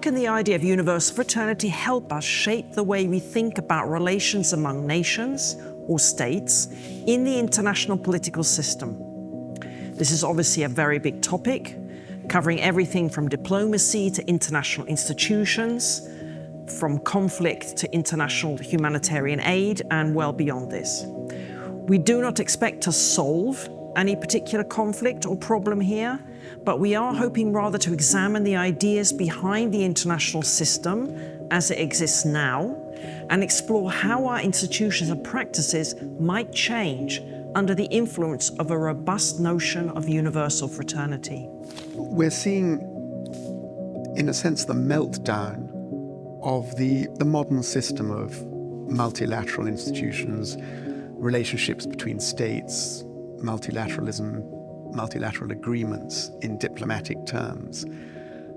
can the idea of universal fraternity help us shape the way we think about relations among nations or states in the international political system? This is obviously a very big topic, covering everything from diplomacy to international institutions, from conflict to international humanitarian aid, and well beyond this. We do not expect to solve any particular conflict or problem here, but we are hoping rather to examine the ideas behind the international system as it exists now and explore how our institutions and practices might change under the influence of a robust notion of universal fraternity. We're seeing, in a sense, the meltdown of the modern system of multilateral institutions, relationships between states, multilateralism, multilateral agreements in diplomatic terms.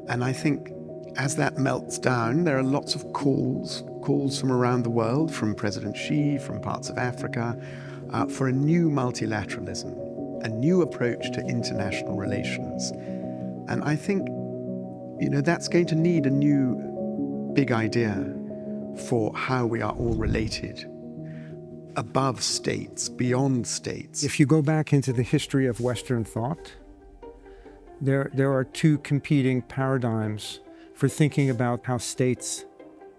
And I think as that melts down, there are lots of calls from around the world, from President Xi, from parts of Africa, for a new multilateralism, a new approach to international relations. And I think, that's going to need a new big idea for how we are all related, above states, beyond states. If you go back into the history of Western thought, there are two competing paradigms for thinking about how states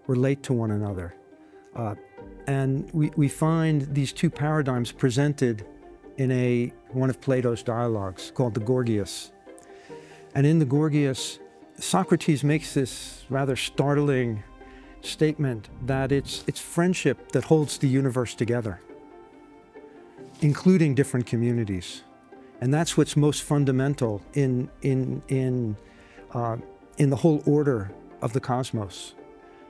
relate to one another. And we find these two paradigms presented in one of Plato's dialogues called the Gorgias. And in the Gorgias, Socrates makes this rather startling statement that it's friendship that holds the universe together, including different communities. And that's what's most fundamental in the whole order of the cosmos.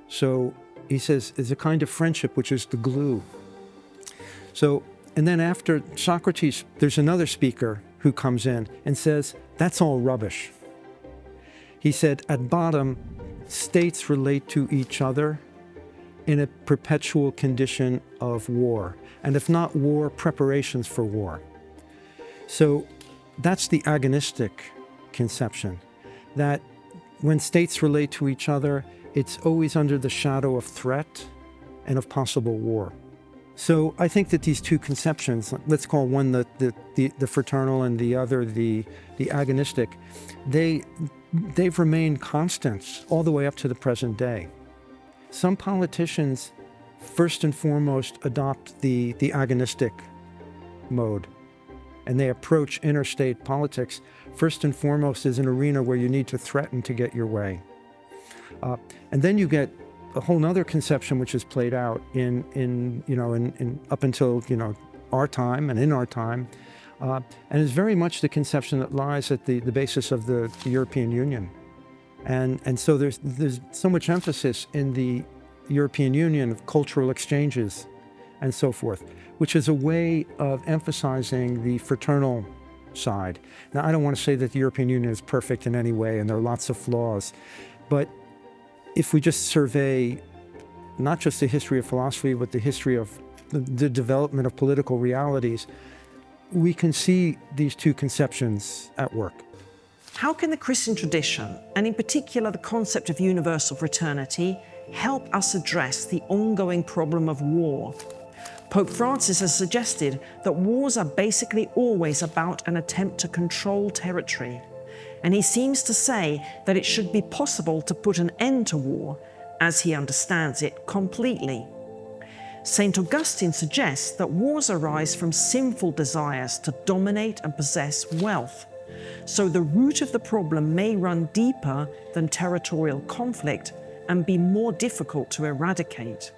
So he says there's a kind of friendship which is the glue. So, and then after Socrates, there's another speaker who comes in and says, that's all rubbish. He said, at bottom, states relate to each other in a perpetual condition of war, and if not war, preparations for war. So that's the agonistic conception, that when states relate to each other, it's always under the shadow of threat and of possible war. So I think that these two conceptions, let's call one the fraternal and the other the agonistic, they've remained constants all the way up to the present day. Some politicians, first and foremost, adopt the agonistic mode, and they approach interstate politics first and foremost as an arena where you need to threaten to get your way. And then you get a whole other conception which is played out in up until our time and in our time, and is very much the conception that lies at the basis of the European Union. And so there's so much emphasis in the European Union of cultural exchanges and so forth, which is a way of emphasizing the fraternal side. Now, I don't want to say that the European Union is perfect in any way, and there are lots of flaws, but if we just survey not just the history of philosophy, but the history of the development of political realities, we can see these two conceptions at work. How can the Christian tradition, and in particular the concept of universal fraternity, help us address the ongoing problem of war? Pope Francis has suggested that wars are basically always about an attempt to control territory. And he seems to say that it should be possible to put an end to war, as he understands it, completely. St. Augustine suggests that wars arise from sinful desires to dominate and possess wealth. So the root of the problem may run deeper than territorial conflict and be more difficult to eradicate.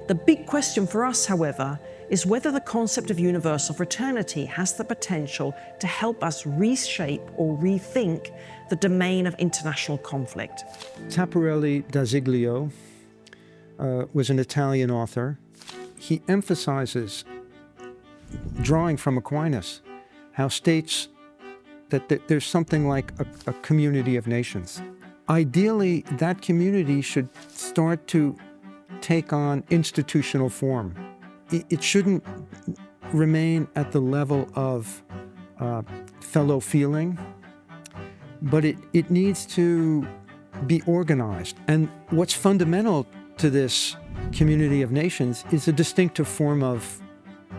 The big question for us, however, is whether the concept of universal fraternity has the potential to help us reshape or rethink the domain of international conflict. Tapparelli da Ziglio was an Italian author. He emphasizes, drawing from Aquinas, how states, that there's something like a community of nations. Ideally, that community should start to take on institutional form. It shouldn't remain at the level of fellow feeling, but it needs to be organized. And what's fundamental to this community of nations is a distinctive form of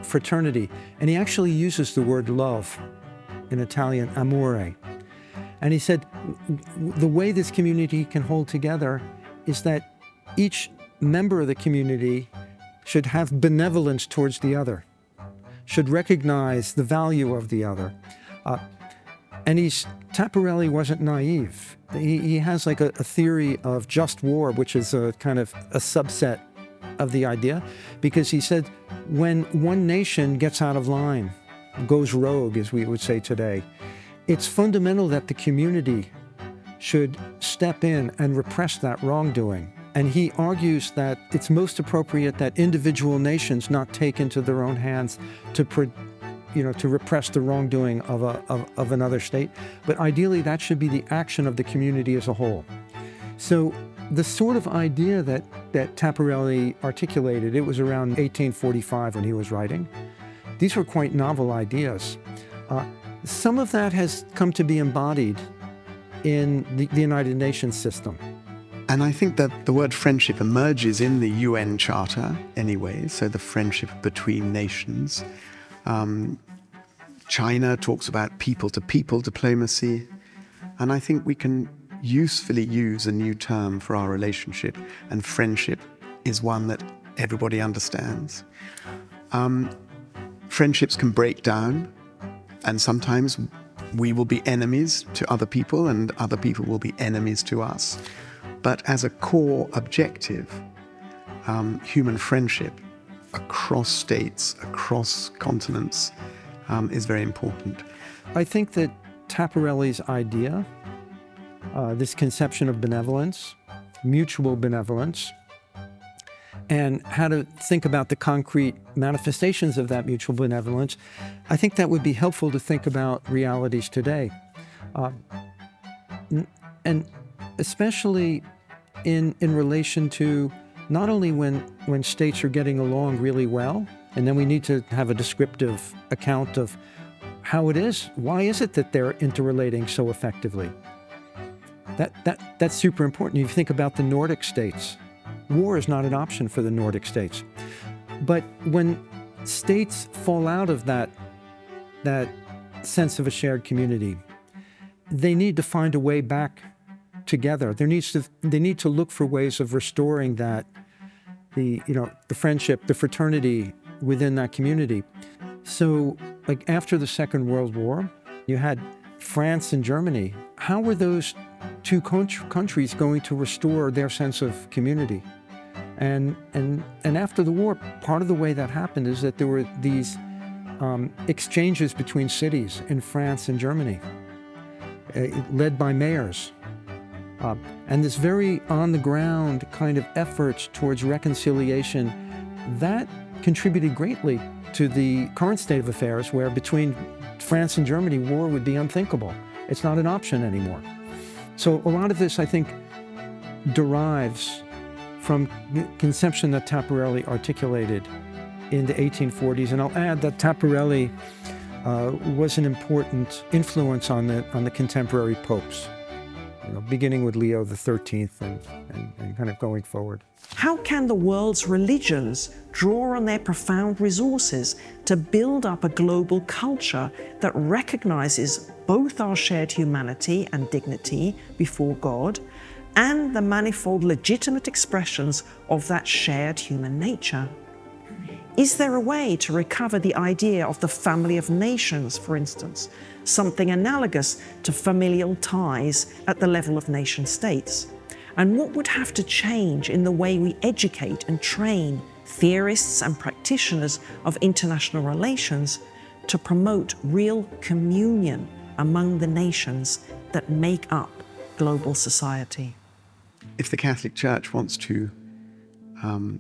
fraternity. And he actually uses the word love, in Italian, amore. And he said the way this community can hold together is that each member of the community should have benevolence towards the other, should recognize the value of the other. Taparelli wasn't naive. He has like a theory of just war, which is a kind of a subset of the idea, because he said when one nation gets out of line, goes rogue, as we would say today, it's fundamental that the community should step in and repress that wrongdoing. And he argues that it's most appropriate that individual nations not take into their own hands to repress the wrongdoing of another state, but ideally that should be the action of the community as a whole. So the sort of idea that Taparelli articulated, it was around 1845 when he was writing. These were quite novel ideas. Some of that has come to be embodied in the United Nations system. And I think that the word friendship emerges in the UN Charter anyway, so the friendship between nations. China talks about people-to-people diplomacy, and I think we can usefully use a new term for our relationship, and friendship is one that everybody understands. Friendships can break down, and sometimes we will be enemies to other people, and other people will be enemies to us. But as a core objective, human friendship across states, across continents, is very important. I think that Taparelli's idea, this conception of benevolence, mutual benevolence, and how to think about the concrete manifestations of that mutual benevolence, I think that would be helpful to think about realities today. And especially in relation to not only when states are getting along really well, and then we need to have a descriptive account of how it is, why is it that they're interrelating so effectively? That's super important. You think about the Nordic states. War is not an option for the Nordic states. But when states fall out of that sense of a shared community, they need to find a way back together. They need to look for ways of restoring the friendship, the fraternity within that community. So, like after the Second World War, you had France and Germany. How were those two countries going to restore their sense of community? And after the war, part of the way that happened is that there were these exchanges between cities in France and Germany, led by mayors. And this very on-the-ground kind of efforts towards reconciliation, that contributed greatly to the current state of affairs, where between France and Germany, war would be unthinkable. It's not an option anymore. So a lot of this, I think, derives from the conception that Taparelli articulated in the 1840s. And I'll add that Taparelli was an important influence on the contemporary popes, beginning with Leo XIII and kind of going forward. How can the world's religions draw on their profound resources to build up a global culture that recognizes both our shared humanity and dignity before God and the manifold legitimate expressions of that shared human nature? Is there a way to recover the idea of the family of nations, for instance, something analogous to familial ties at the level of nation states? And what would have to change in the way we educate and train theorists and practitioners of international relations to promote real communion among the nations that make up global society? If the Catholic Church wants to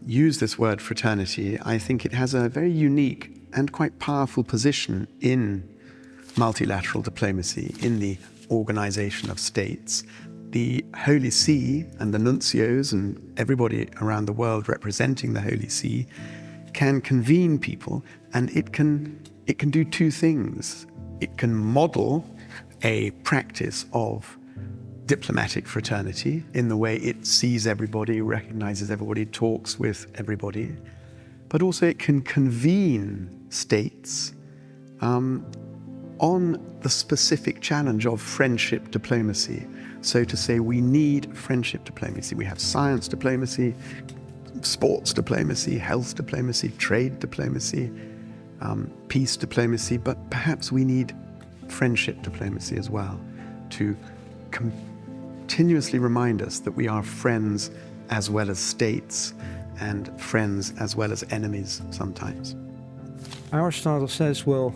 use this word fraternity, I think it has a very unique and quite powerful position in multilateral diplomacy, in the organization of states. The Holy See and the nuncios and everybody around the world representing the Holy See can convene people, and it can do two things. It can model a practice of diplomatic fraternity in the way it sees everybody, recognizes everybody, talks with everybody, but also it can convene states on the specific challenge of friendship diplomacy. So to say we need friendship diplomacy. We have science diplomacy, sports diplomacy, health diplomacy, trade diplomacy, peace diplomacy, but perhaps we need friendship diplomacy as well to continuously remind us that we are friends as well as states and friends as well as enemies sometimes. Aristotle says, well,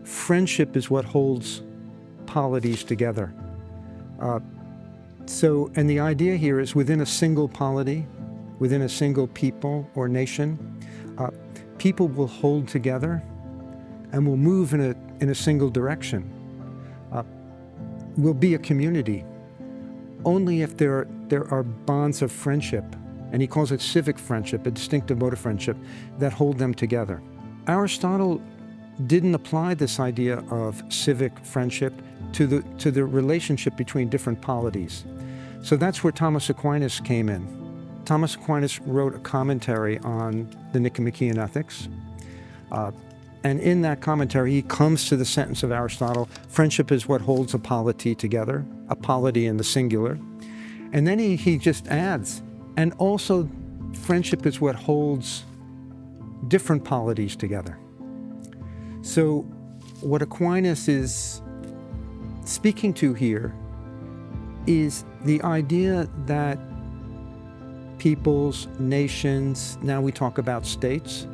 friendship is what holds polities together. And the idea here is within a single polity, within a single people or nation, people will hold together and will move in a single direction. Will be a community only if there are bonds of friendship, and he calls it civic friendship, a distinctive mode of friendship, that hold them together. Aristotle didn't apply this idea of civic friendship to the relationship between different polities. So that's where Thomas Aquinas came in. Thomas Aquinas wrote a commentary on the Nicomachean Ethics. And in that commentary, he comes to the sentence of Aristotle, friendship is what holds a polity together, a polity in the singular. And then he just adds, and also friendship is what holds different polities together. So what Aquinas is speaking to here is the idea that peoples, nations, now we talk about states,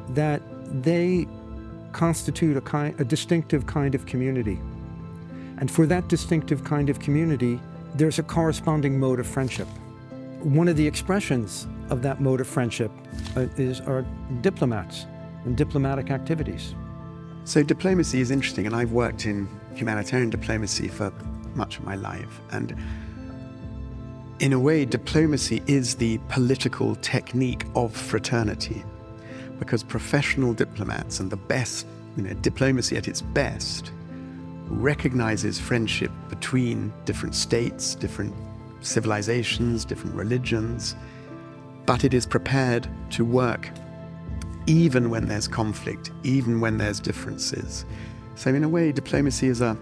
that they constitute a distinctive kind of community. And for that distinctive kind of community, there's a corresponding mode of friendship. One of the expressions of that mode of friendship are diplomats and diplomatic activities. So diplomacy is interesting, and I've worked in humanitarian diplomacy for much of my life. And in a way, diplomacy is the political technique of fraternity, because professional diplomats and the best, diplomacy at its best recognizes friendship between different states, different civilizations, different religions, but it is prepared to work even when there's conflict, even when there's differences. So in a way, diplomacy is a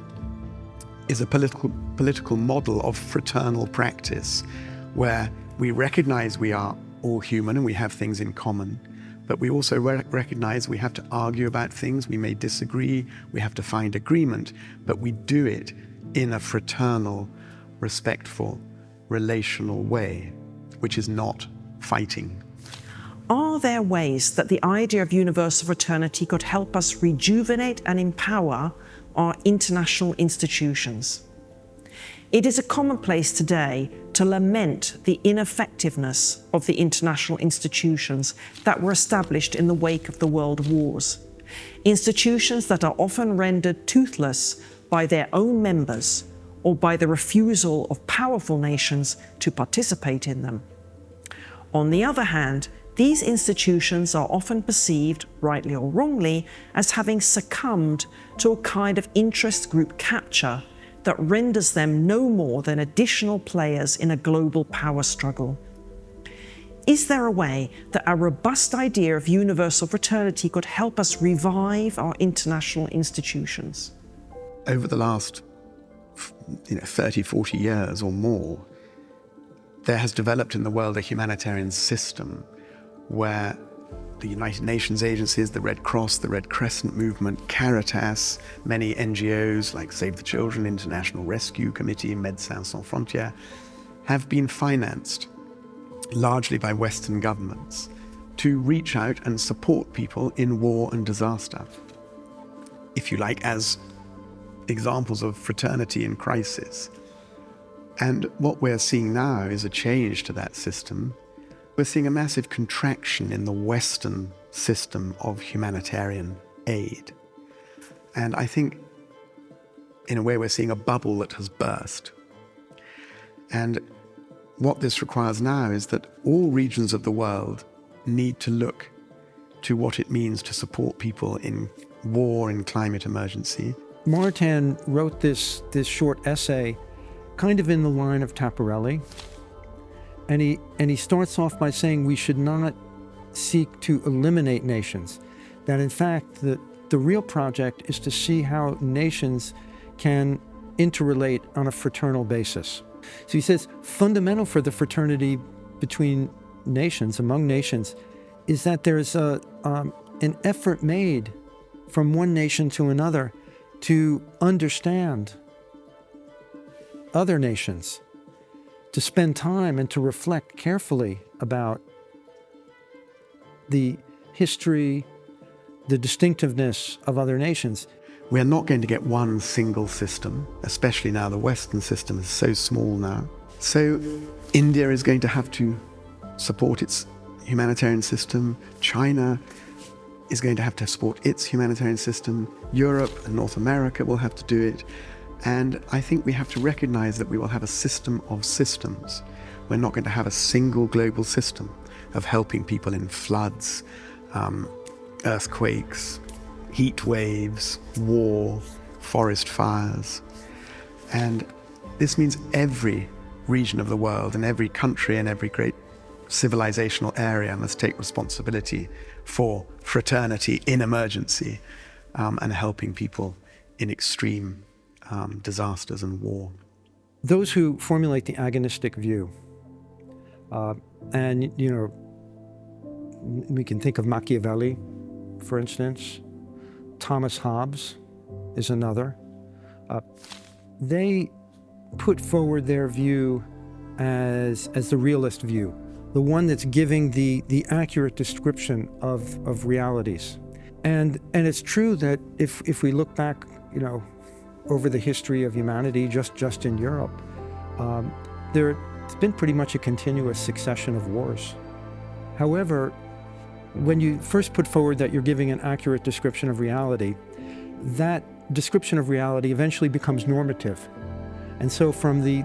political model of fraternal practice, where we recognize we are all human and we have things in common, but we also recognize we have to argue about things, we may disagree, we have to find agreement, but we do it in a fraternal, respectful, relational way, which is not fighting. Are there ways that the idea of universal fraternity could help us rejuvenate and empower our international institutions? It is a commonplace today to lament the ineffectiveness of the international institutions that were established in the wake of the world wars. Institutions that are often rendered toothless by their own members or by the refusal of powerful nations to participate in them. On the other hand, these institutions are often perceived, rightly or wrongly, as having succumbed to a kind of interest group capture that renders them no more than additional players in a global power struggle. Is there a way that a robust idea of universal fraternity could help us revive our international institutions? Over the last 30, 40 years or more, there has developed in the world a humanitarian system where the United Nations agencies, the Red Cross, the Red Crescent Movement, Caritas, many NGOs like Save the Children, International Rescue Committee, Médecins Sans Frontières, have been financed largely by Western governments to reach out and support people in war and disaster. If you like, as examples of fraternity in crisis. And what we're seeing now is a change to that system. We're seeing a massive contraction in the Western system of humanitarian aid. And I think, in a way, we're seeing a bubble that has burst. And what this requires now is that all regions of the world need to look to what it means to support people in war and climate emergency. Maritain wrote this short essay kind of in the line of Tapparelli. And he starts off by saying we should not seek to eliminate nations. That in fact, the real project is to see how nations can interrelate on a fraternal basis. So he says, fundamental for the fraternity between nations, among nations, is that there's an effort made from one nation to another to understand other nations, to spend time and to reflect carefully about the history, the distinctiveness of other nations. We're not going to get one single system, especially now the Western system is so small now. So India is going to have to support its humanitarian system. China is going to have to support its humanitarian system. Europe and North America will have to do it. And I think we have to recognize that we will have a system of systems. We're not going to have a single global system of helping people in floods, earthquakes, heat waves, war, forest fires. And this means every region of the world and every country and every great civilizational area must take responsibility for fraternity in emergency and helping people in extreme disasters and war. Those who formulate the agonistic view, and we can think of Machiavelli, for instance. Thomas Hobbes is another. They put forward their view as the realist view, the one that's giving the accurate description of realities. And it's true that if we look back, over the history of humanity, just in Europe, there's been pretty much a continuous succession of wars. However, when you first put forward that you're giving an accurate description of reality, that description of reality eventually becomes normative. And so from the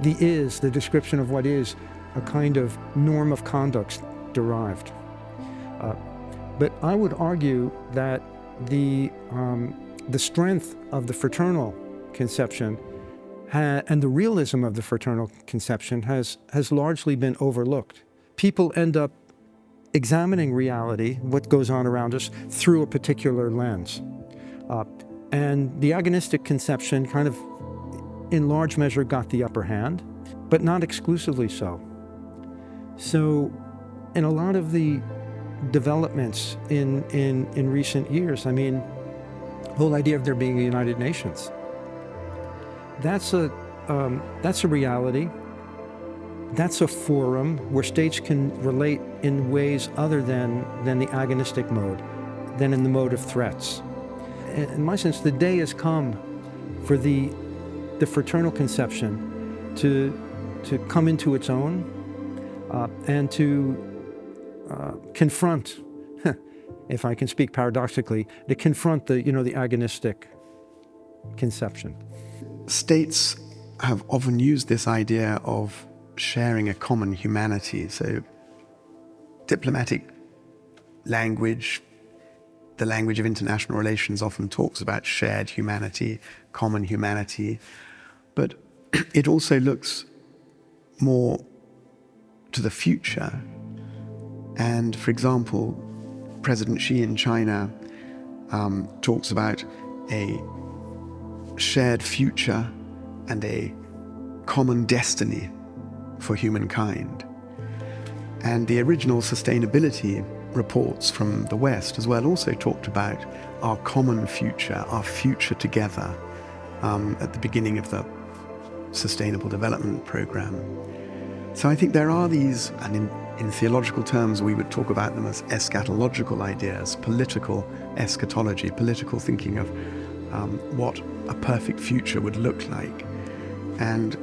description of what is, a kind of norm of conduct derived. But I would argue that the strength of the fraternal conception and the realism of the fraternal conception has largely been overlooked. People end up examining reality, what goes on around us, through a particular lens. And the agonistic conception kind of, in large measure, got the upper hand, but not exclusively so. So in a lot of the developments in recent years, the whole idea of there being a United Nations, that's a reality. That's a forum where states can relate in ways other than the agonistic mode, than in the mode of threats. In my sense, the day has come for the fraternal conception to come into its own and to confront, if I can speak paradoxically, to confront the agonistic conception. States have often used this idea of sharing a common humanity. So diplomatic language, the language of international relations, often talks about shared humanity, common humanity, but it also looks more to the future. And for example, President Xi in China talks about a shared future and a common destiny for humankind. And the original sustainability reports from the West as well also talked about our common future, our future together, at the beginning of the Sustainable Development Program. So I think there are these, and in theological terms we would talk about them as eschatological ideas, political eschatology, political thinking of what a perfect future would look like. And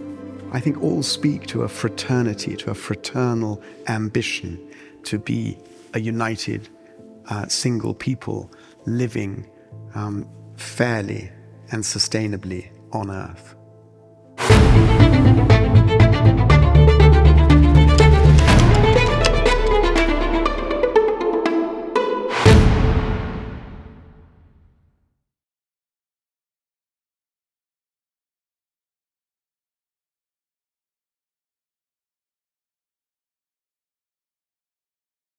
I think all speak to a fraternity, to a fraternal ambition to be a united, single people living fairly and sustainably on earth.